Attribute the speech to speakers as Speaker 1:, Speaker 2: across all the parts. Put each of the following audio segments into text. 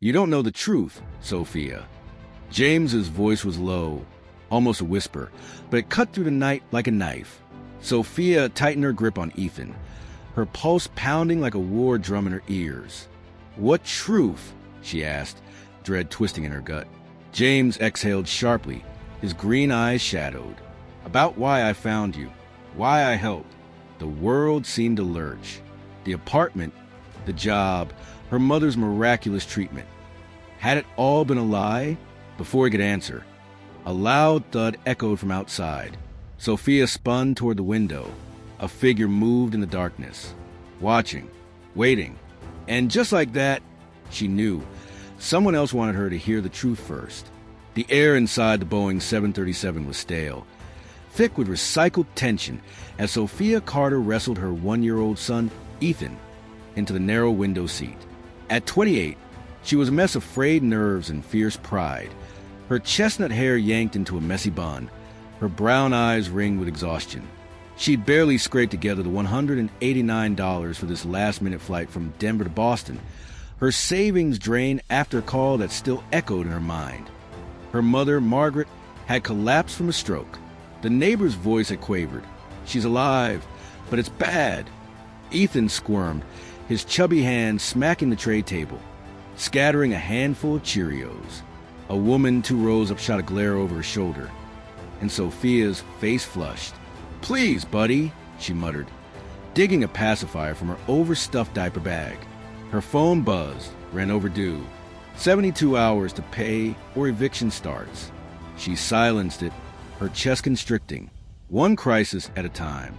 Speaker 1: You don't know the truth, Sophia. James's voice was low, almost a whisper, but it cut through the night like a knife. Sophia tightened her grip on Ethan, her pulse pounding like a war drum in her ears. What truth? She asked, dread twisting in her gut. James exhaled sharply, his green eyes shadowed. About why I found you, why I helped. The world seemed to lurch. The apartment, the job, her mother's miraculous treatment. Had it all been a lie? Before he could answer, a loud thud echoed from outside. Sophia spun toward the window. A figure moved in the darkness, watching, waiting. And just like that, she knew. Someone else wanted her to hear the truth first. The air inside the Boeing 737 was stale, thick with recycled tension as Sophia Carter wrestled her 1-year-old son, Ethan, into the narrow window seat. At 28, she was a mess of frayed nerves and fierce pride, her chestnut hair yanked into a messy bun, her brown eyes ringed with exhaustion. She'd barely scraped together the $189 for this last-minute flight from Denver to Boston, her savings drained after a call that still echoed in her mind. Her mother, Margaret, had collapsed from a stroke. The neighbor's voice had quavered. She's alive, but it's bad. Ethan squirmed, his chubby hand smacking the tray table, scattering a handful of Cheerios. A woman 2 rows up shot a glare over her shoulder, and Sophia's face flushed. "Please, buddy," she muttered, digging a pacifier from her overstuffed diaper bag. Her phone buzzed, ran overdue. 72 hours to pay or eviction starts. She silenced it, her chest constricting, one crisis at a time.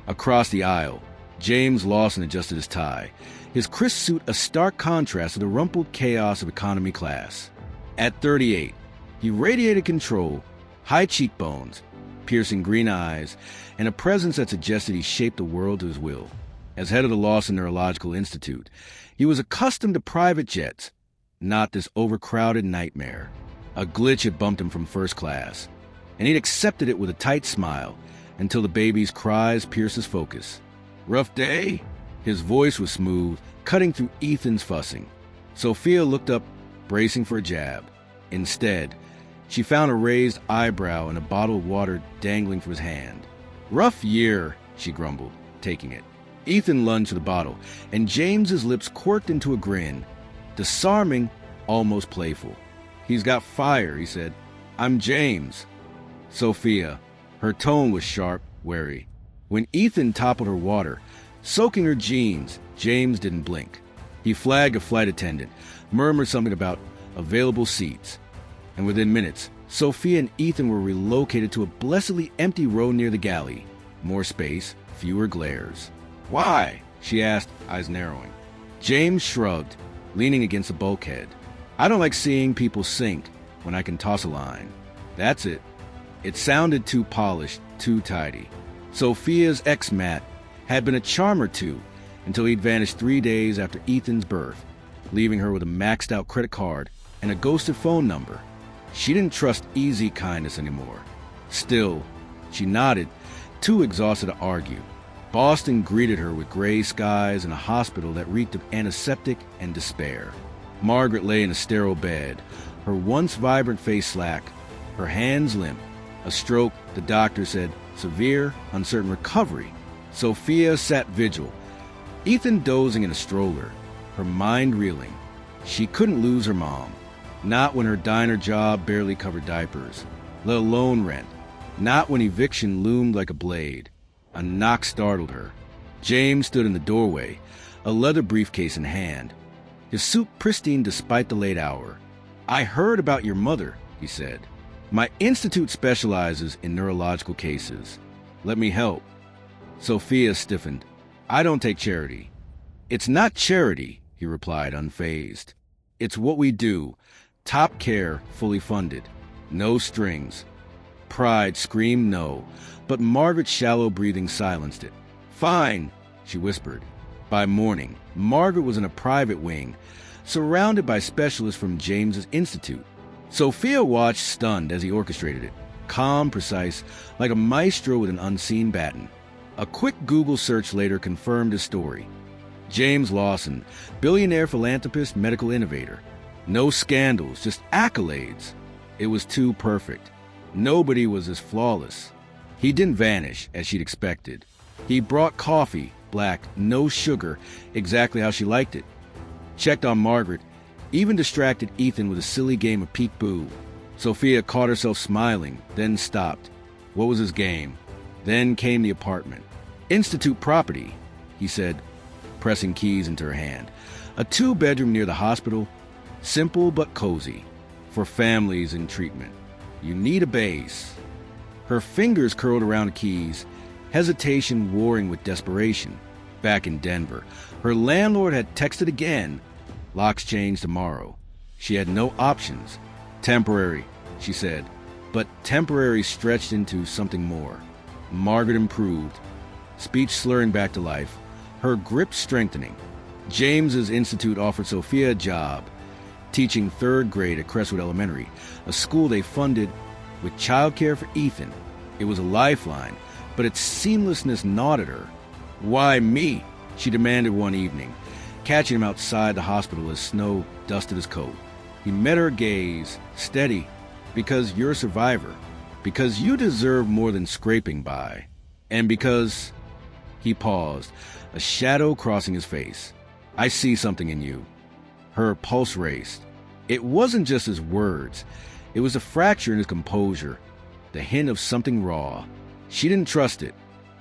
Speaker 1: Across the aisle, James Lawson adjusted his tie, his crisp suit a stark contrast to the rumpled chaos of economy class. At 38, he radiated control, high cheekbones, piercing green eyes, and a presence that suggested he shaped the world to his will. As head of the Lawson Neurological Institute, he was accustomed to private jets, not this overcrowded nightmare. A glitch had bumped him from first class, and he'd accepted it with a tight smile until the baby's cries pierced his focus. "Rough day?" His voice was smooth, cutting through Ethan's fussing. Sophia looked up, bracing for a jab. Instead, she found a raised eyebrow and a bottle of water dangling from his hand. "Rough year," she grumbled, taking it. Ethan lunged to the bottle, and James's lips quirked into a grin, disarming, almost playful. "He's got fire," he said. "I'm James." Sophia. Her tone was sharp, wary. When Ethan toppled her water, soaking her jeans, James didn't blink. He flagged a flight attendant, murmured something about available seats, and within minutes, Sophia and Ethan were relocated to a blessedly empty row near the galley. More space, fewer glares. "Why?" she asked, eyes narrowing. James shrugged, leaning against the bulkhead. "I don't like seeing people sink when I can toss a line." That's it. It sounded too polished, too tidy. Sophia's ex, Matt, had been a charm or two until he'd vanished 3 days after Ethan's birth, leaving her with a maxed-out credit card and a ghosted phone number. She didn't trust easy kindness anymore. Still, she nodded, too exhausted to argue. Boston greeted her with gray skies and a hospital that reeked of antiseptic and despair. Margaret lay in a sterile bed, her once vibrant face slack, her hands limp. A stroke, the doctor said, severe, uncertain recovery. Sophia sat vigil, Ethan dozing in a stroller, her mind reeling. She couldn't lose her mom, not when her diner job barely covered diapers, let alone rent, not when eviction loomed like a blade. A knock startled her. James stood in the doorway, a leather briefcase in hand, his suit pristine despite the late hour. "I heard about your mother," he said. "My institute specializes in neurological cases. Let me help." Sophia stiffened. "I don't take charity." "It's not charity," he replied, unfazed. "It's what we do. Top care, fully funded. No strings." Pride screamed no, but Margaret's shallow breathing silenced it. "Fine," she whispered. By morning, Margaret was in a private wing, surrounded by specialists from James's institute. Sophia watched stunned as he orchestrated it, calm, precise, like a maestro with an unseen baton. A quick Google search later confirmed his story. James Lawson, billionaire philanthropist, medical innovator. No scandals, just accolades. It was too perfect. Nobody was as flawless. He didn't vanish, as she'd expected. He brought coffee, black, no sugar, exactly how she liked it. Checked on Margaret, even distracted Ethan with a silly game of peek-boo. Sophia caught herself smiling, then stopped. What was his game? Then came the apartment. Institute property, he said, pressing keys into her hand. A 2-bedroom near the hospital. Simple but cozy. For families in treatment. You need a base. Her fingers curled around the keys, hesitation warring with desperation. Back in Denver, her landlord had texted again. Locks change tomorrow. She had no options. Temporary, she said, but temporary stretched into something more. Margaret improved, speech slurring back to life, her grip strengthening. James's institute offered Sophia a job, teaching 3rd grade at Crestwood Elementary, a school they funded with childcare for Ethan. It was a lifeline, but its seamlessness gnawed at her. Why me? She demanded one evening, catching him outside the hospital as snow dusted his coat. He met her gaze, steady, because you're a survivor, because you deserve more than scraping by, and because... He paused, a shadow crossing his face. I see something in you. Her pulse raced. It wasn't just his words. It was a fracture in his composure, the hint of something raw. She didn't trust it.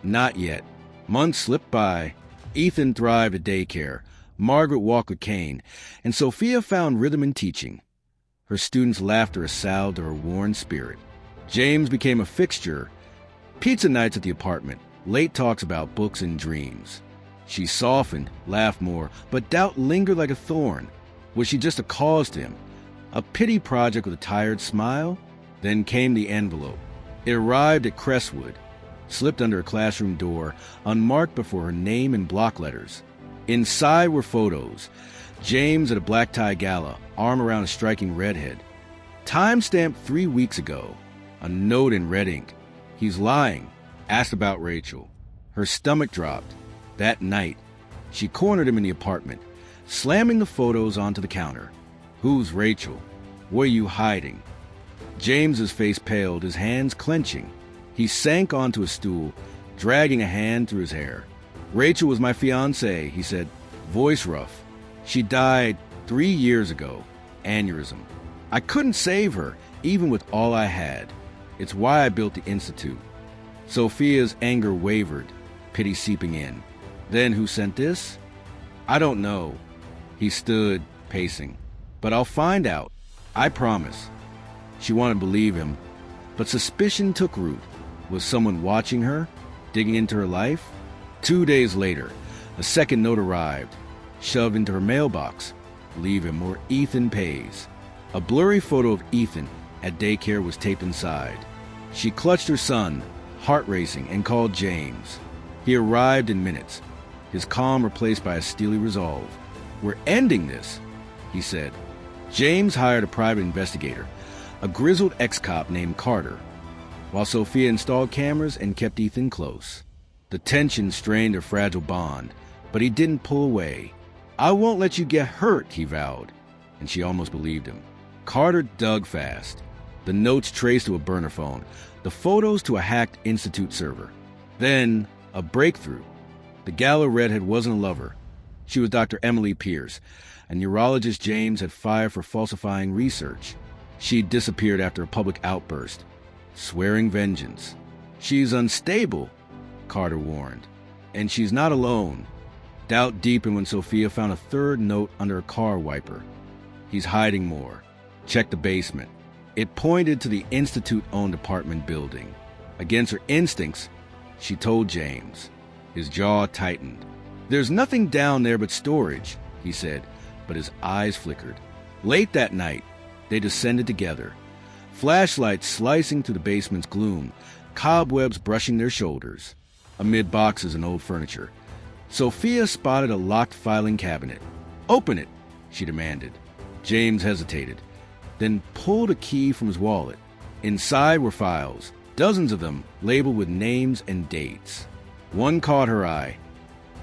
Speaker 1: Not yet. Months slipped by. Ethan thrived at daycare. Margaret walked with Kane, and Sophia found rhythm in teaching. Her students' laughter assailed her worn spirit. James became a fixture. Pizza nights at the apartment, late talks about books and dreams. She softened, laughed more, but doubt lingered like a thorn. Was she just a cause to him? A pity project with a tired smile? Then came the envelope. It arrived at Crestwood, slipped under a classroom door, unmarked before her name in block letters. Inside were photos. James at a black tie gala, arm around a striking redhead. Time-stamped 3 weeks ago. A note in red ink. He's lying. Asked about Rachel. Her stomach dropped. That night, she cornered him in the apartment, slamming the photos onto the counter. Who's Rachel? What are you hiding? James's face paled, his hands clenching. He sank onto a stool, dragging a hand through his hair. Rachel was my fiancée, he said, voice rough. She died 3 years ago. Aneurysm. I couldn't save her, even with all I had. It's why I built the Institute. Sophia's anger wavered, pity seeping in. Then who sent this? I don't know. He stood, pacing. But I'll find out. I promise. She wanted to believe him, but suspicion took root. Was someone watching her, digging into her life? 2 days later, a second note arrived, shoved into her mailbox. Leave him or Ethan pays. A blurry photo of Ethan at daycare was taped inside. She clutched her son, heart racing, and called James. He arrived in minutes, his calm replaced by a steely resolve. We're ending this, he said. James hired a private investigator, a grizzled ex-cop named Carter, while Sophia installed cameras and kept Ethan close. The tension strained their fragile bond, but he didn't pull away. I won't let you get hurt, he vowed, and she almost believed him. Carter dug fast. The notes traced to a burner phone, the photos to a hacked Institute server. Then, a breakthrough. The gala redhead wasn't a lover. She was Dr. Emily Pierce, a neurologist James had fired for falsifying research. She'd disappeared after a public outburst, swearing vengeance. She's unstable, Carter warned. And she's not alone. Doubt deepened when Sophia found a third note under a car wiper. He's hiding more. Check the basement. It pointed to the Institute-owned apartment building. Against her instincts, she told James. His jaw tightened. There's nothing down there but storage, he said, but his eyes flickered. Late that night, they descended together. Flashlights slicing through the basement's gloom, cobwebs brushing their shoulders. Amid boxes and old furniture, Sophia spotted a locked filing cabinet. Open it, she demanded. James hesitated, then pulled a key from his wallet. Inside were files, dozens of them labeled with names and dates. One caught her eye.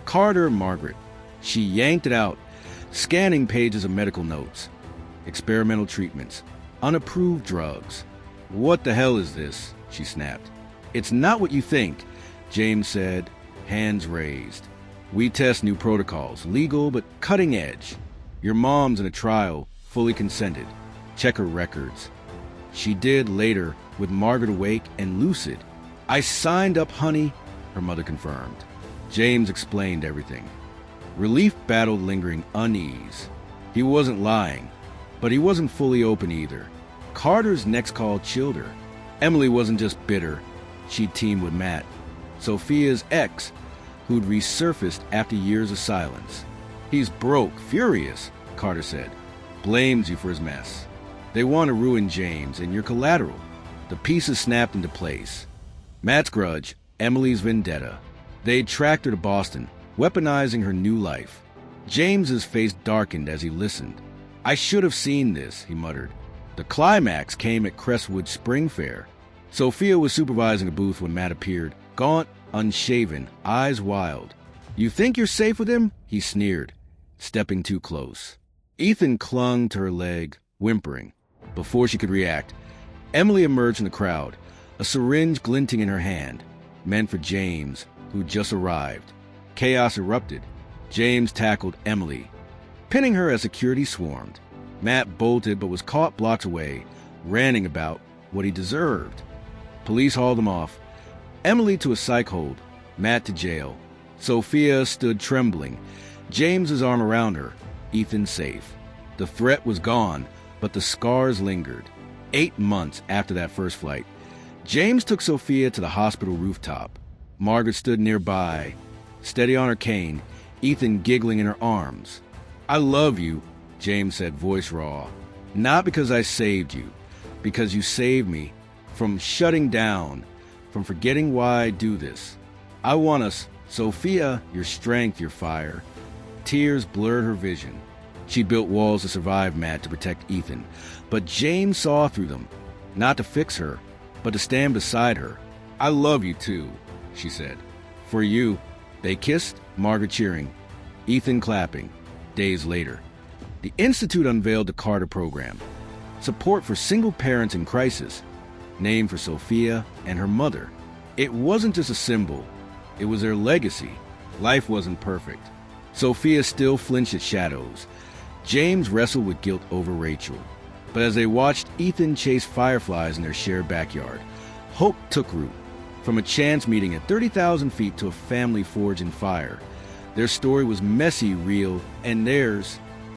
Speaker 1: Carter Margaret. She yanked it out, scanning pages of medical notes. experimental treatments, unapproved drugs. "What the hell is this?" she snapped. "It's not what you think," James said, hands raised. "We test new protocols, legal but cutting edge. Your mom's in a trial, fully consented. Check her records." She did later with Margaret awake and lucid. "I signed up, honey," her mother confirmed. James explained everything. Relief battled lingering unease. He wasn't lying, but he wasn't fully open either. Carter's next call chilled her. Emily wasn't just bitter. She'd teamed with Matt, Sophia's ex, who'd resurfaced after years of silence. "He's broke, furious," Carter said. "Blames you for his mess. They want to ruin James, and you're collateral." The pieces snapped into place. Matt's grudge, Emily's vendetta. They'd tracked her to Boston, weaponizing her new life. James's face darkened as he listened. "I should have seen this," he muttered. The climax came at Crestwood Spring Fair. Sophia was supervising a booth when Matt appeared, gaunt, unshaven, eyes wild. "You think you're safe with him?" he sneered, stepping too close. Ethan clung to her leg, whimpering. Before she could react, Emily emerged from the crowd, a syringe glinting in her hand, meant for James, who'd just arrived. Chaos erupted. James tackled Emily, pinning her as security swarmed. Matt bolted but was caught blocks away, ranting about what he deserved. Police hauled him off. Emily to a psych hold, Matt to jail. Sophia stood trembling, James's arm around her, Ethan safe. The threat was gone, but the scars lingered. 8 months after that first flight, James took Sophia to the hospital rooftop. Margaret stood nearby, steady on her cane, Ethan giggling in her arms. "I love you," James said, voice raw. "Not because I saved you, because you saved me from shutting down, from forgetting why I do this. I want us, Sophia, your strength, your fire." Tears blurred her vision. She built walls to survive Matt to protect Ethan, but James saw through them, not to fix her, but to stand beside her. "I love you too," she said. "For you." They kissed, Margaret cheering, Ethan clapping. Days later, the Institute unveiled the Carter program, support for single parents in crisis, named for Sophia and her mother. It wasn't just a symbol, it was their legacy. Life wasn't perfect. Sophia still flinched at shadows. James wrestled with guilt over Rachel. But as they watched Ethan chase fireflies in their shared backyard, hope took root. From a chance meeting at 30,000 feet to a family forged in fire, their story was messy, real, and theirs